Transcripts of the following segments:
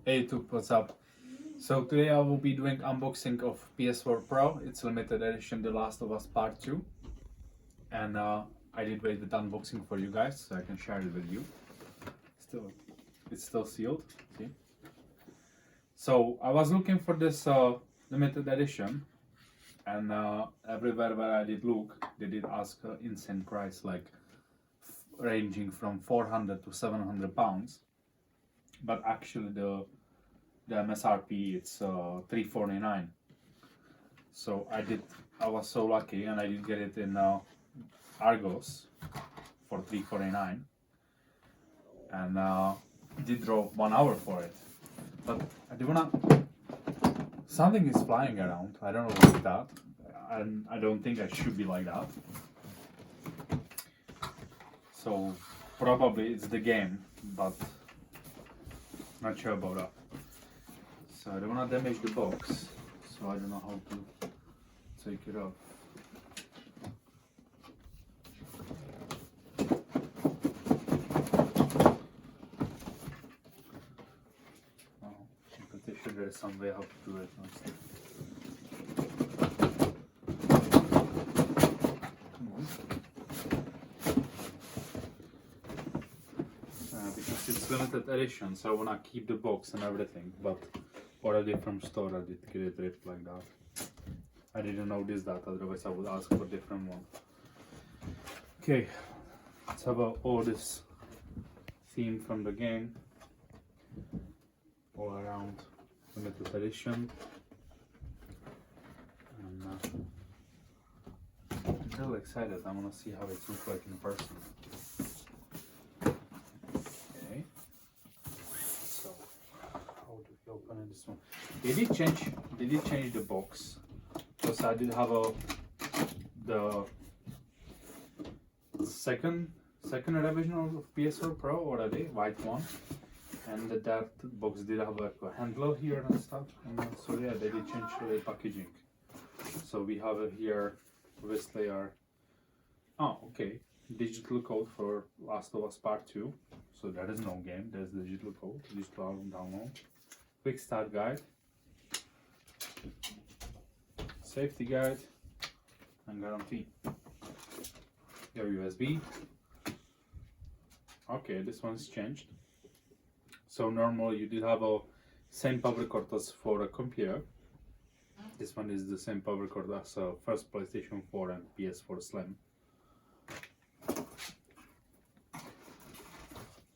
Hey YouTube, what's up? So today I will be doing unboxing of PS4 Pro. It's limited edition The Last of Us Part 2. And I did wait with unboxing for you guys so I can share it with you. It's still sealed, see? So I was looking for this limited edition, and everywhere where I did look, they did ask insane price, like ranging from 400 to 700 pounds. But actually the MSRP it's 349. So I was so lucky and I did get it in Argos for 349, and did drove 1 hour for it. But I do wanna, something is flying around. I don't know what's that, and I don't think I should be like that. So probably it's the game, but not sure about that. So I don't want to damage the box, so I don't know how to take it off. Oh, I'm pretty sure there is some way how to do it. Because it's limited edition, so I want to keep the box and everything, but already from store I did get it ripped like that. I didn't notice that, otherwise I would ask for a different one. Okay, let's have all this theme from the game all around limited edition. And I'm really excited. I want to see how it looks like in person. Okay, so how do we open this one? They did change the box, because I did have the second revision of PS4 Pro already, white one, and that box did have like a handle here and stuff. And so yeah, they did change the packaging. So we have it here. Obviously, digital code for Last of Us Part 2. So there is no game. There's the digital code. Digital download. Quick start guide. Safety guide and guarantee. Your USB. Okay, this one's changed. So normally you did have a same power cord as for a computer. This one is the same power cord as a first PlayStation 4 and PS4 Slim.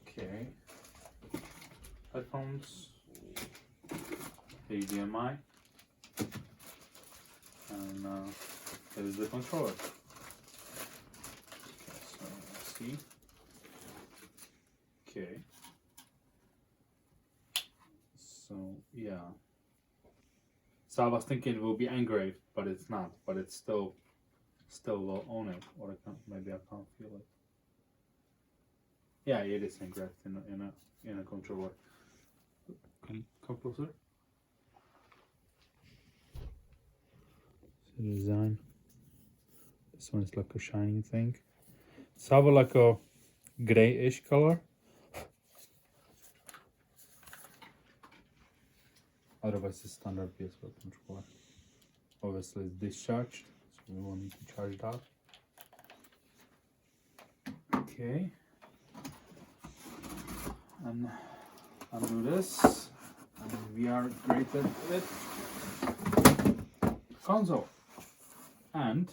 Okay. Headphones. HDMI. And there is the controller. Okay, so let's see. Okay. So yeah. So I was thinking it will be engraved, but it's not. But it's still on it, or maybe I can't feel it. Yeah, it is engraved in a controller. Come closer. The design. This one is like a shiny thing. It's have like a grayish color. Otherwise, it's standard PS4 controller. Obviously, it's discharged, so we won't need to charge that. Okay. And undo this, and we are greeted with console. And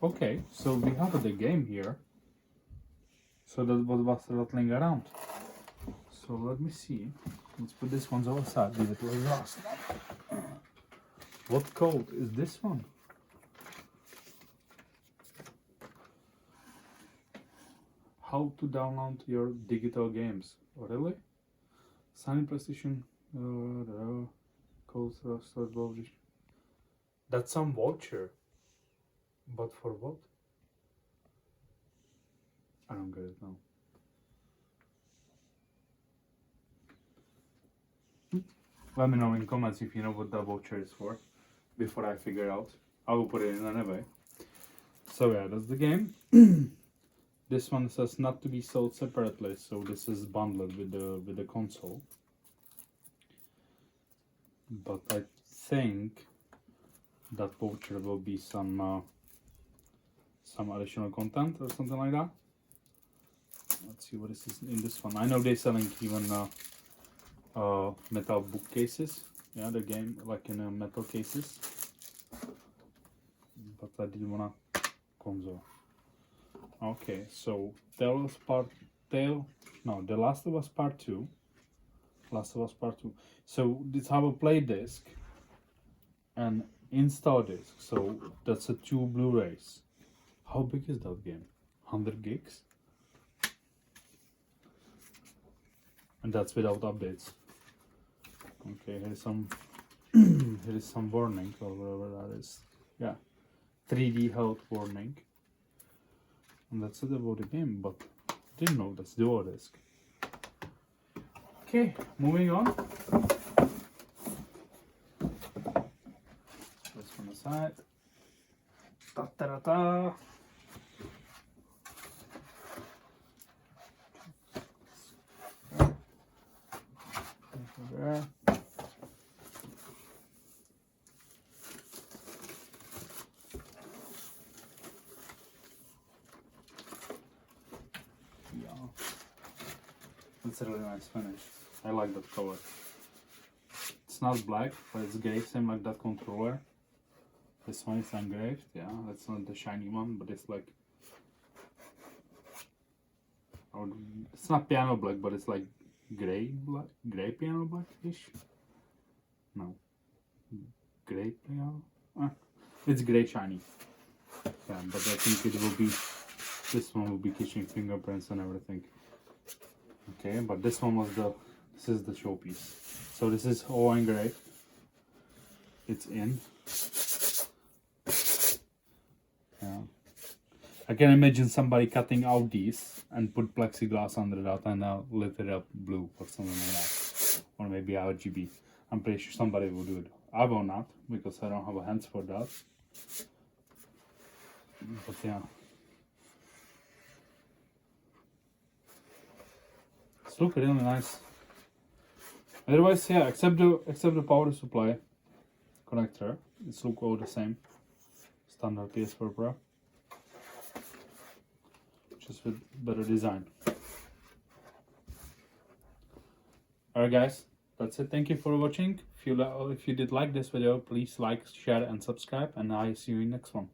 okay, so we have the game here. So that was rattling around. So let me see. Let's put this one aside. Leave it was lost. What code is this one? How to download your digital games? Oh, really? Sign PlayStation. Codes restored voucher. That's some voucher. But for what? I don't get it now. Let me know in comments if you know what the voucher is for, before I figure out. I will put it in anyway. So yeah, that's the game. This one says not to be sold separately, so this is bundled with the console. but I think that voucher will be some additional content or something like that. Let's see what is in this one. I know they're selling even metal bookcases. Yeah, the game like in metal cases. But I didn't wanna console. Okay, so The Last of Us Part 2. Last of Us Part 2. So this have a play disc and install disc. So that's a 2 Blu-rays. How big is that game? 100 gigs? And that's without updates. Okay, here's some here is some warning or whatever that is. Yeah, 3D health warning. And that's it about the game, but didn't know that's dual disc. Okay, moving on. This from the side. Ta ta ta ta. There. Yeah, it's a really nice finish. I like that color. It's not black, but it's gray, same like that controller. This one is engraved, yeah, that's not the shiny one, but it's like, it's not piano black, but it's like gray piano black-ish. No, gray piano. It's gray shiny. Yeah, but I think it will be. This one will be catching fingerprints and everything. Okay, but this one was this is the showpiece. So this is all engraved. It's in. Yeah. I can imagine somebody cutting out these and put plexiglass under that and lit it up blue or something like that. Or maybe RGB. I'm pretty sure somebody will do it. I will not, because I don't have a hands for that. But yeah. It's looking really nice. Otherwise, yeah, except the power supply connector, it's look all the same. Standard PS4 Pro. Just with better design. Alright guys, that's it. Thank you for watching. If you did like this video, please like, share and subscribe, and I'll see you in the next one.